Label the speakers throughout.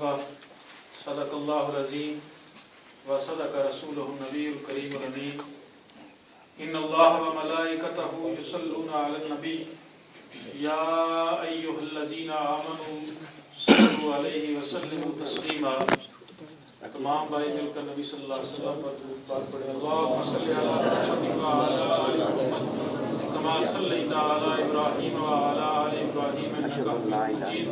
Speaker 1: صدق اللہ العظیم و صدق رسولہ النبی الکریم الامین ان اللہ و ملائکتہ یصلون علی النبی یا ایہا الذین آمنوا صلوا علیہ وسلموا تسلیما۔ تمام بھائی مل کر نبی صلی اللہ علیہ وسلم پر درود پاک پڑھیں۔ اللہم صلی علی محمد و علی آل محمد کما صلیت علی ابراہیم و علی آل ابراہیم انک حمید مجید۔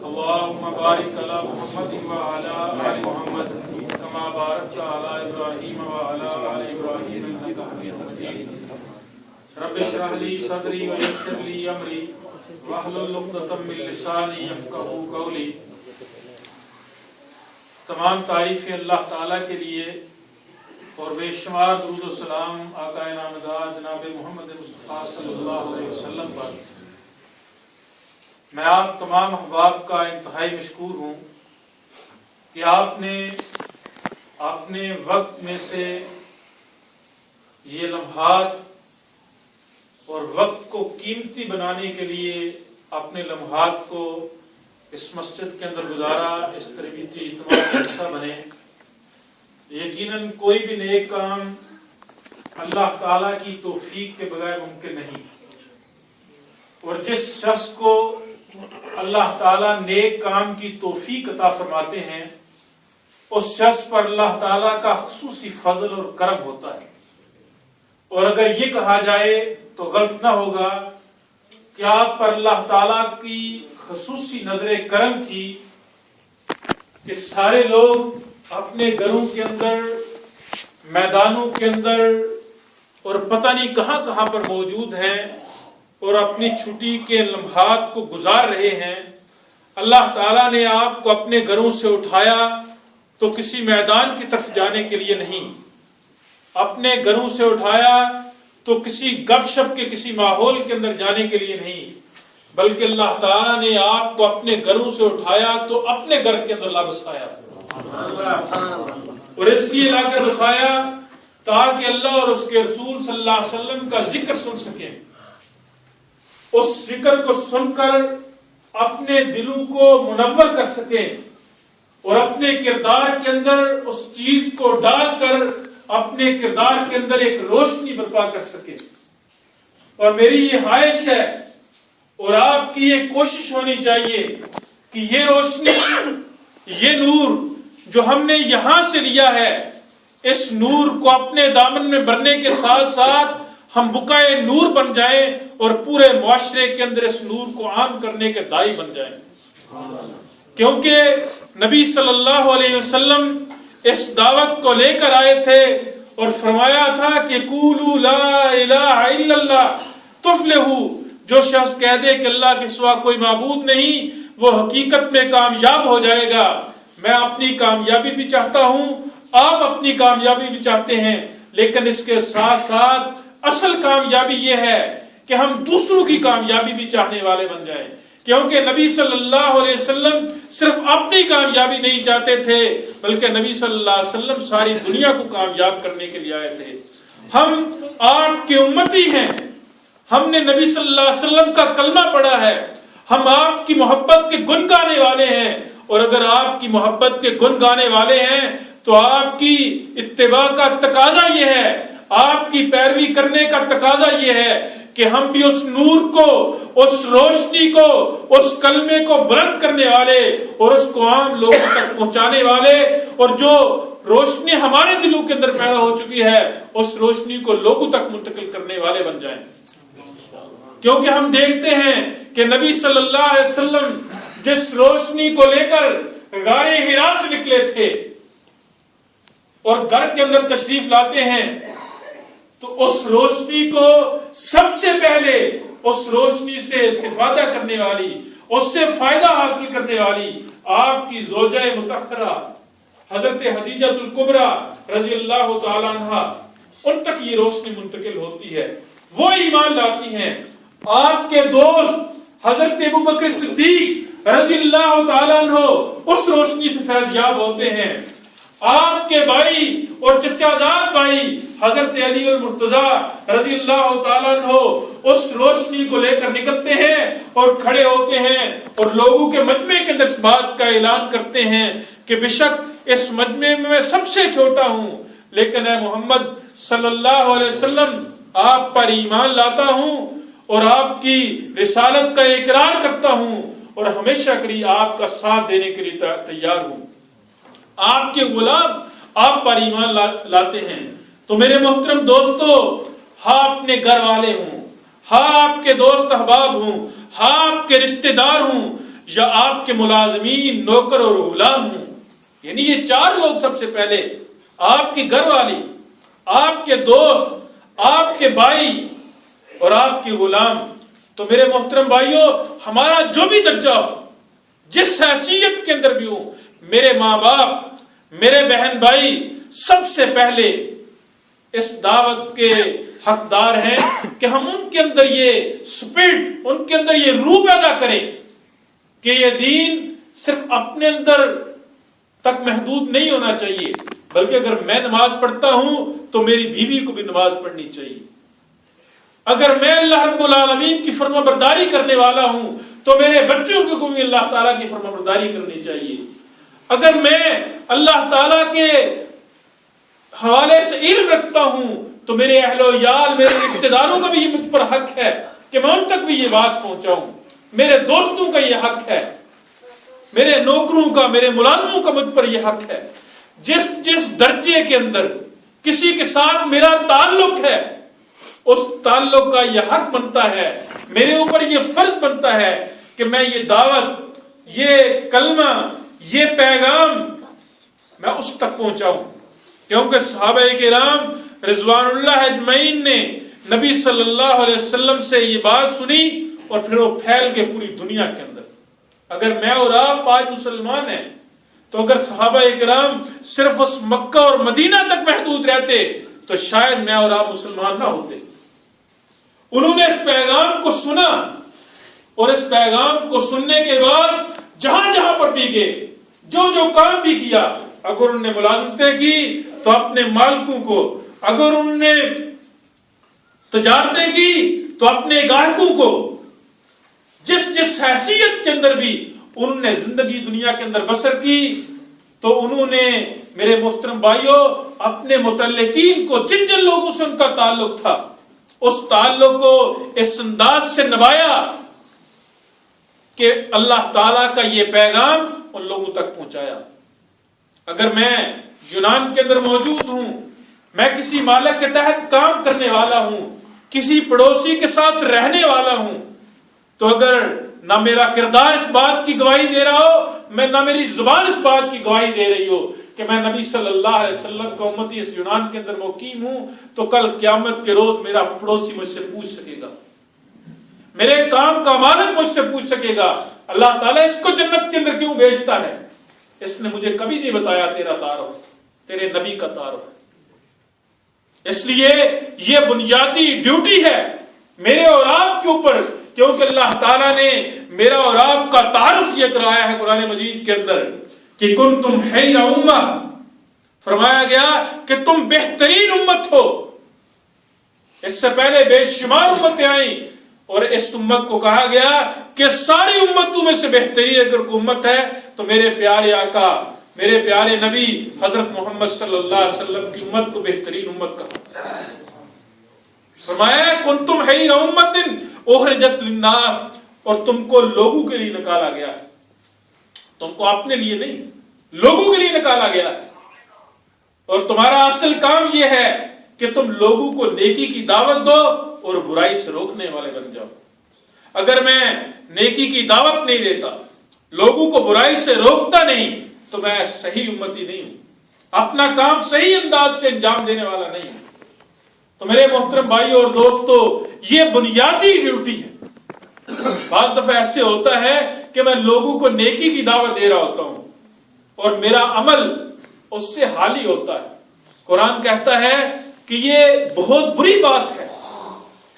Speaker 1: اللہم بارک علی محمد و علی آل محمد کما بارکت علی ابراہیم و علی آل ابراہیم انک حمید مجید۔ رب اشرح لی صدری ویسر لی امری واحلل عقدۃ من لسانی یفقہوا قولی۔ تمام تعریفیں اللہ تعالیٰ کے لیے اور بے شمار درود و سلام آقا نامدار جناب محمد مصطفیٰ صلی اللہ علیہ وسلم پر۔ میں آپ تمام احباب کا انتہائی مشکور ہوں کہ آپ نے اپنے وقت میں سے یہ لمحات اور وقت کو قیمتی بنانے کے لیے اپنے لمحات کو اس مسجد کے اندر گزارا، اس تربیتی اجتماع کا حصہ بنے۔ یقیناً کوئی بھی نیک کام اللہ تعالیٰ کی توفیق کے بغیر ممکن نہیں، اور جس شخص کو اللہ تعالیٰ نیک کام کی توفیق عطا فرماتے ہیں اس شخص پر اللہ تعالیٰ کا خصوصی فضل اور کرم ہوتا ہے۔ اور اگر یہ کہا جائے تو غلط نہ ہوگا کہ آپ پر اللہ تعالیٰ کی خصوصی نظر کرم تھی کہ سارے لوگ اپنے گھروں کے اندر، میدانوں کے اندر اور پتہ نہیں کہاں کہاں پر موجود ہیں اور اپنی چھٹی کے لمحات کو گزار رہے ہیں۔ اللہ تعالیٰ نے آپ کو اپنے گھروں سے اٹھایا تو کسی میدان کی طرف جانے کے لیے نہیں، اپنے گھروں سے اٹھایا تو کسی گپ شپ کے کسی ماحول کے اندر جانے کے لیے نہیں، بلکہ اللہ تعالیٰ نے آپ کو اپنے گھروں سے اٹھایا تو اپنے گھر کے اندر لا بسایا، اور اس لیے لا کر بسایا تاکہ اللہ اور اس کے رسول صلی اللہ علیہ وسلم کا ذکر سن سکیں، اس ذکر کو سن کر اپنے دلوں کو منور کر سکیں اور اپنے کردار کے اندر اس چیز کو ڈال کر اپنے کردار کے اندر ایک روشنی برپا کر سکیں۔ اور میری یہ خواہش ہے اور آپ کی یہ کوشش ہونی چاہیے کہ یہ روشنی، یہ نور جو ہم نے یہاں سے لیا ہے، اس نور کو اپنے دامن میں بھرنے کے ساتھ ساتھ ہم بقائے نور بن جائیں اور پورے معاشرے کے اندر اس نور کو عام کرنے کے داعی بن جائیں۔ کیونکہ نبی صلی اللہ علیہ وسلم اس دعوت کو لے کر آئے تھے اور فرمایا تھا کہ قولوا لا الہ الا اللہ تفلحوا۔ جو شخص کہہ دے کہ اللہ کے سوا کوئی معبود نہیں وہ حقیقت میں کامیاب ہو جائے گا۔ میں اپنی کامیابی بھی چاہتا ہوں، آپ اپنی کامیابی بھی چاہتے ہیں، لیکن اس کے ساتھ ساتھ اصل کامیابی یہ ہے کہ ہم دوسروں کی کامیابی بھی چاہنے والے بن جائیں، کیونکہ نبی صلی اللہ علیہ وسلم صرف اپنی کامیابی نہیں چاہتے تھے بلکہ نبی صلی اللہ علیہ وسلم ساری دنیا کو کامیاب کرنے کے لیے آئے تھے۔ ہم آپ کے امتی ہیں، ہم نے نبی صلی اللہ علیہ وسلم کا کلمہ پڑھا ہے، ہم آپ کی محبت کے گن گانے والے ہیں، اور اگر آپ کی محبت کے گن گانے والے ہیں تو آپ کی اتباع کا تقاضا یہ ہے، آپ کی پیروی کرنے کا تقاضا یہ ہے کہ ہم بھی اس نور کو، اس روشنی کو، اس کلمے کو بلند کرنے والے اور اس کو عام لوگوں تک پہنچانے والے، اور جو روشنی ہمارے دلوں کے اندر پیدا ہو چکی ہے اس روشنی کو لوگوں تک منتقل کرنے والے بن جائیں۔ کیونکہ ہم دیکھتے ہیں کہ نبی صلی اللہ علیہ وسلم جس روشنی کو لے کر غار حرا سے نکلے تھے اور گھر کے اندر تشریف لاتے ہیں تو اس روشنی کو سب سے پہلے اس روشنی سے استفادہ کرنے والی، اس سے فائدہ حاصل کرنے والی آپ کی زوجہ مطہرہ حضرت خدیجہ الکبریٰ رضی اللہ تعالیٰ عنہا، ان تک یہ روشنی منتقل ہوتی ہے، وہ ایمان لاتی ہیں۔ آپ کے دوست حضرت ابوبکر صدیق رضی اللہ تعالیٰ عنہ اس روشنی سے فیض یاب ہوتے ہیں۔ آپ کے بھائی اور چچا زاد بھائی حضرت علی المرتضیٰ رضی اللہ تعالیٰ عنہ اس روشنی کو لے کر نکلتے ہیں اور کھڑے ہوتے ہیں اور لوگوں کے مجمع کے اندر اس بات کا اعلان کرتے ہیں کہ بے شک اس مجمع میں سب سے چھوٹا ہوں، لیکن اے محمد صلی اللہ علیہ وسلم آپ پر ایمان لاتا ہوں اور آپ کی رسالت کا اقرار کرتا ہوں اور ہمیشہ کے لیے آپ کا ساتھ دینے کے لیے تیار ہوں۔ آپ کے غلام آپ پر ایمان لاتے ہیں۔ تو میرے محترم دوستو، ہاں اپنے گھر والے ہوں، ہاں آپ کے دوست احباب ہوں، ہاں آپ کے رشتہ دار ہوں، یا آپ کے ملازمین، نوکر اور غلام ہوں، یعنی یہ چار لوگ سب سے پہلے، آپ کی گھر والی، آپ کے دوست، آپ کے بھائی اور آپ کے غلام۔ تو میرے محترم بھائیوں، ہمارا جو بھی درجہ ہو، جس حیثیت کے اندر بھی ہوں، میرے ماں باپ، میرے بہن بھائی سب سے پہلے اس دعوت کے حقدار ہیں کہ ہم ان کے اندر یہ سپرٹ، ان کے اندر یہ روح پیدا کریں کہ یہ دین صرف اپنے اندر تک محدود نہیں ہونا چاہیے، بلکہ اگر میں نماز پڑھتا ہوں تو میری بیوی کو بھی نماز پڑھنی چاہیے۔ اگر میں اللہ رب العالمین کی فرما برداری کرنے والا ہوں تو میرے بچوں کو بھی اللہ تعالیٰ کی فرما برداری کرنی چاہیے۔ اگر میں اللہ تعالیٰ کے حوالے سے علم رکھتا ہوں تو میرے اہل و عیال، میرے رشتہ داروں کا بھی یہ مجھ پر حق ہے کہ میں ان تک بھی یہ بات پہنچاؤں، میرے دوستوں کا یہ حق ہے، میرے نوکروں کا، میرے ملازموں کا مجھ پر یہ حق ہے۔ جس درجے کے اندر کسی کے ساتھ میرا تعلق ہے، اس تعلق کا یہ حق بنتا ہے، میرے اوپر یہ فرض بنتا ہے کہ میں یہ دعوت، یہ کلمہ، یہ پیغام میں اس تک پہنچاؤں۔ کیونکہ صحابہ کرام رضوان اللہ اجمعین نے نبی صلی اللہ علیہ وسلم سے یہ بات سنی اور پھر وہ پھیل کے پوری دنیا کے اندر۔ اگر میں اور آپ آج مسلمان ہیں تو اگر صحابہ کرام صرف اس مکہ اور مدینہ تک محدود رہتے تو شاید میں اور آپ مسلمان نہ ہوتے۔ انہوں نے اس پیغام کو سنا اور اس پیغام کو سننے کے بعد جہاں جہاں پر بھی گئے، جو جو کام بھی کیا، اگر انہوں نے ملازمتیں کی تو اپنے مالکوں کو، اگر انہوں نے تجارتیں کی تو اپنے گاہکوں کو، جس جس حیثیت کے اندر بھی انہوں نے زندگی دنیا کے اندر بسر کی، تو انہوں نے میرے محترم بھائیوں اپنے متعلقین کو، جن جن لوگوں سے ان کا تعلق تھا، اس تعلق کو اس انداز سے نبھایا کہ اللہ تعالیٰ کا یہ پیغام ان لوگوں تک پہنچایا۔ اگر میں یونان کے اندر موجود ہوں، میں کسی مالک کے تحت کام کرنے والا ہوں، کسی پڑوسی کے ساتھ رہنے والا ہوں، تو اگر نہ میرا کردار اس بات کی گواہی دے رہا ہو، نہ میری زبان اس بات کی گواہی دے رہی ہو کہ میں نبی صلی اللہ علیہ وسلم کا امتی اس یونان کے اندر مقیم ہوں، تو کل قیامت کے روز میرا پڑوسی مجھ سے پوچھ سکے گا، میرے کام کا مالک مجھ سے پوچھ سکے گا، اللہ تعالیٰ اس کو جنت کے اندر کیوں بھیجتا ہے؟ اس نے مجھے کبھی نہیں بتایا تیرا تعارف، تیرے نبی کا تعارف۔ اس لیے یہ بنیادی ڈیوٹی ہے میرے اور آپ کے اوپر، کیونکہ اللہ تعالیٰ نے میرا اور آپ کا تعارف یہ کرایا ہے قرآن مجید کے اندر کہ کنتم خیر امہ، فرمایا گیا کہ تم بہترین امت ہو۔ اس سے پہلے بے شمار امتیں آئیں اور اس امت کو کہا گیا کہ ساری امتوں میں سے بہترین اگر کوئی امت ہے تو میرے پیارے آقا، میرے پیارے نبی حضرت محمد صلی اللہ علیہ وسلم کی امت کو بہترین امت کہا۔ فرمایا کنتم خیر امۃ اخرجت للناس، اور تم کو لوگوں کے لیے نکالا گیا ہے، تم کو اپنے لیے نہیں، لوگوں کے لیے نکالا گیا ہے، اور تمہارا اصل کام یہ ہے کہ تم لوگوں کو نیکی کی دعوت دو اور برائی سے روکنے والے بن جاؤ۔ اگر میں نیکی کی دعوت نہیں دیتا، لوگوں کو برائی سے روکتا نہیں، تو میں صحیح امتی نہیں ہوں، اپنا کام صحیح انداز سے انجام دینے والا نہیں ہوں۔ تو میرے محترم بھائیو اور دوستو، یہ بنیادی ڈیوٹی ہے۔ بعض دفعہ ایسے ہوتا ہے کہ میں لوگوں کو نیکی کی دعوت دے رہا ہوتا ہوں اور میرا عمل اس سے حالی ہوتا ہے۔ قرآن کہتا ہے کہ یہ بہت بری بات ہے،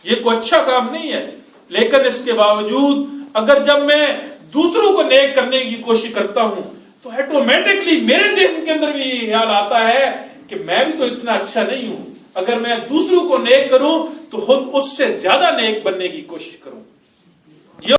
Speaker 1: یہ کوئی اچھا کام نہیں ہے، لیکن اس کے باوجود اگر جب میں دوسروں کو نیک کرنے کی کوشش کرتا ہوں تو آٹومیٹکلی میرے ذہن کے اندر بھی یہ خیال آتا ہے کہ میں بھی تو اتنا اچھا نہیں ہوں۔ اگر میں دوسروں کو نیک کروں تو خود اس سے زیادہ نیک بننے کی کوشش کروں.